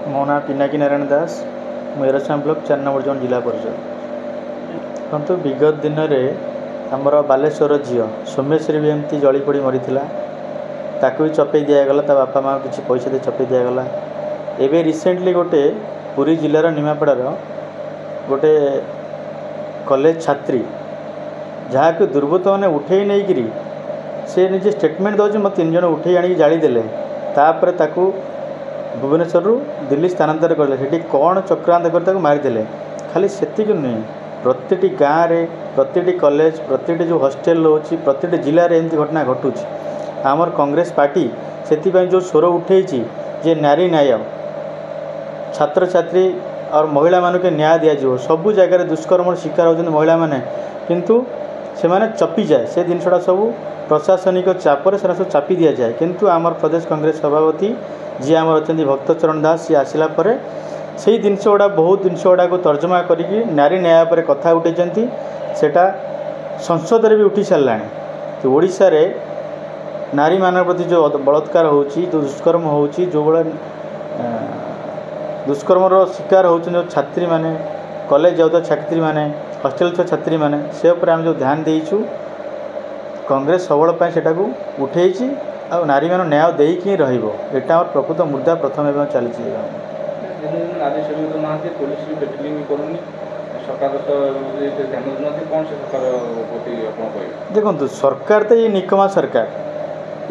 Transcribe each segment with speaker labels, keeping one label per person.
Speaker 1: मो ना Pinaki Narayan Das मेरसाम block 4 number zone जिला परिषद। परंतु विगत दिन में आमर बालेश्वर झील सौम्यश्री भी एमती जली पड़ी मरी ताकू भी चपे दिगला ता बापा माँ किसी पैसा दे चपे दिगला। एवं रिसेंटली गोटे पुरी जिलार निमापड़ार गोटे कॉलेज छात्री जहाँ को दुर्बृत्त मैंने उठे नहीं से निजे स्टेटमेंट दौर मत 3 जन उठे आनी जादे तापर ताकू भुवनेश्वर दिल्ली स्थानांतर करते कौन चक्रांत कर मारिदे। खाली सेतिक नुहे प्रति गाँव में प्रति कॉलेज प्रति जो हॉस्टेल रोचे प्रति जिले में एमती घटना घटुची। आमर कांग्रेस पार्टी से जो स्वर उठे जे नारी न्याय छात्र छात्री और महिला मान के न्याय दिज्व सबू जगार दुष्कर्म शिकार होती महिला माने किंतु से माने चपी जाए से जिनसा सब प्रशासनिक चापर से सब चापी दि जाए। किंतु आमर प्रदेश कांग्रेस सभापति जी आम अच्छा भक्तचरण दास सी आसला से जिनस गुड़ा बहुत जिनस गुड़ा को तर्जमा करी नारी न्याय पर कथा उठे सेटा संसद में भी उठी सारा। तो ओडिशा रे नारी मान प्रति जो बलात्कार हो जो दुष्कर्म हो जो भाया दुष्कर्म शिकार होती जो छात्री माने कॉलेज जाता छात्री माने हॉस्टेल छात्री माने से आम जो ध्यान देचु कांग्रेस सबल सेटा को उठे आ नारी मान न्याय देकी रहा प्रकृत मुद्दा प्रथम एवं चलती। देखो सरकार तो ये निकमा सरकार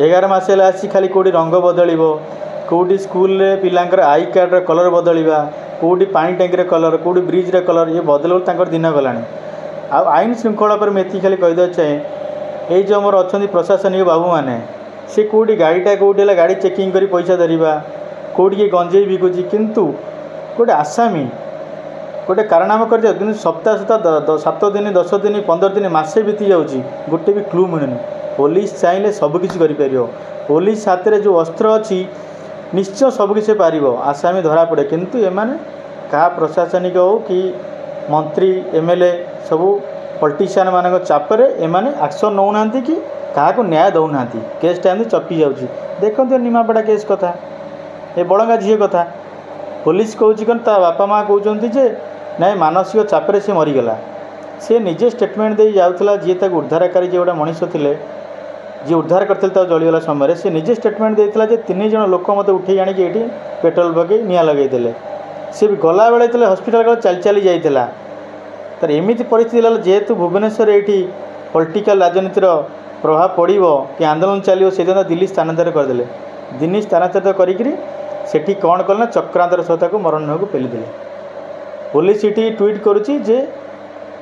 Speaker 1: 11 मास आसी खाली कौटी रंग बदल कौटी स्कूल पिलांकर आई कार्ड कलर बदलवा कौटी पानी टैंकी कलर कौटी ब्रिज रे कलर ये बदल दिन गला। आईन श्रृंखला पर मैं खाली कहीदे चाहे ये जो आमर अच्छा प्रशासनिक बाबू मैंने से कौटी गाड़ीटा कौटी गाड़ी चेकिंग कर पैसा धरवा कौटी गंजे बिकुची किंतु गोटे आसामी गोटे कारनामा कर सप्ताह सप्ताह 7 दिन 10 दिन 15 दिन मसे बीती जाऊँगी गोटे भी क्लू मिलूनी। पुलिस चाहिए सबकिछ कर पुलिस हाथ में जो अस्त्र अच्छी निश्चय सबकिछ पार आसामी धरा पड़े किंतु एमाने क्या प्रशासनिक हो कि मंत्री एमएलए सबू पॉलिटिशियन मान चापरे एमाने एक्शन नौना कि क्या न्याय दौना केस टाइम चपी जाऊँगी। देखते निमापड़ा केस कथा ये बड़ंगा झील कथा पुलिस कौच कौन ता बापा माँ कहते जे ना मानसिक चापरे से मरीगला से निजे स्टेटमेंट दे जाऊला जी उद्धारकारी जे गोटे मनीष थे जी उद्धार करते जलीगला समय से निजे स्टेटमेंट देता जे 3 जन लोक मत उठे आनिक ये पेट्रोल पकई निआ लगे सी भी गला बेले हस्पिटाल चली चली जाता तर एमती परिस्थिति जेहेतु भुवनेश्वर ये पॉलिटिकल राजनीतिर प्रभाव पड़ो कि आंदोलन चलो से दिल्ली स्थानांतर करदे। दिल्ली स्थानांतरित करी कौन कल ना चक्रांतर सहित को मरण को पेलीदे। पुलिस ये ट्वीट करुच्ची जे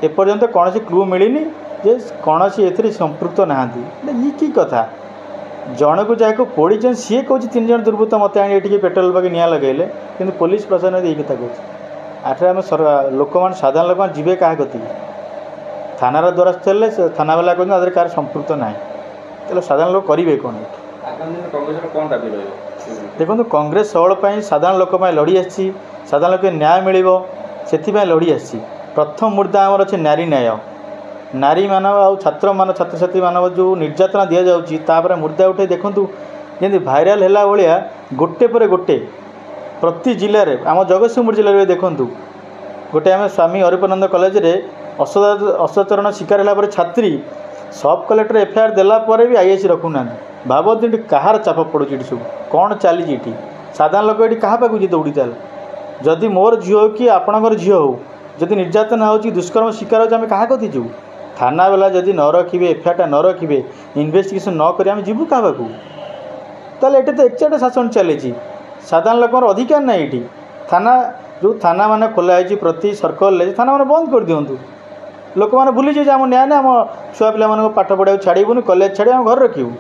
Speaker 1: एपर्यंत कौन क्लू मिलनी जे कौन सी ए संपृक्त नहांती ये की कथा जन को जहाँ पोड़ी सी कौन 3 जन दुर्बृत्त मत आनी ये पेट्रोल पकई निआ लगेले कि पुलिस प्रशासन ये कथा कह आठे आम लोक मैंने साधारण लोक जी क्या गति थानार द्वारस्थ हेल्ले थाना वाला कहते कार संपृक्त ना तो साधारण लोक करेंगे कौन। देखो कांग्रेस सबल साधारण लोक लड़ी आसी साधारण लोक न्याय मिल से लड़ी आसी। प्रथम मुद्दा आमर अच्छे नारी न्याय नारी मानव छात्र छात्री मानव जो निर्यातना दि जाऊँगी मुद्दा उठे देखूँ जमी भाइराल है भाया गोटे पर गोटे प्रति जिले में आम जगतसिंहपुर जिले में देखूँ गोटे आम स्वामी अरूपानंद कॉलेज रे असदाचरण शिकार है छात्री सब कलेक्टर एफआईआर देलापर भी आईएस रखुना भावती कहार चाप पड़ू सब कौन चली साधारण लोक ये क्या पाक दौड़ी जदि मोर झील हो कि आपणकर झील हो जदि निर्यातना हो दुष्कर्म शिकार हो क्या कथी जीव थाना वाला जदि न रखिए एफआईआर न रखिए इन्वेस्टिगेशन न करें जीवु क्या पाक ताले ये तो एकचाट शासन चली साधारण लोक अधिकार ना ये थाना जो थाना मान खोलाई प्रति सर्कल थाना मैंने बंद कर दिंतु लोक मैंने भूली जाए आम न्याय ना आम छुआ पिला पाठ पढ़ा छाड़बूनि कॉलेज छाड़ी आम घर रखू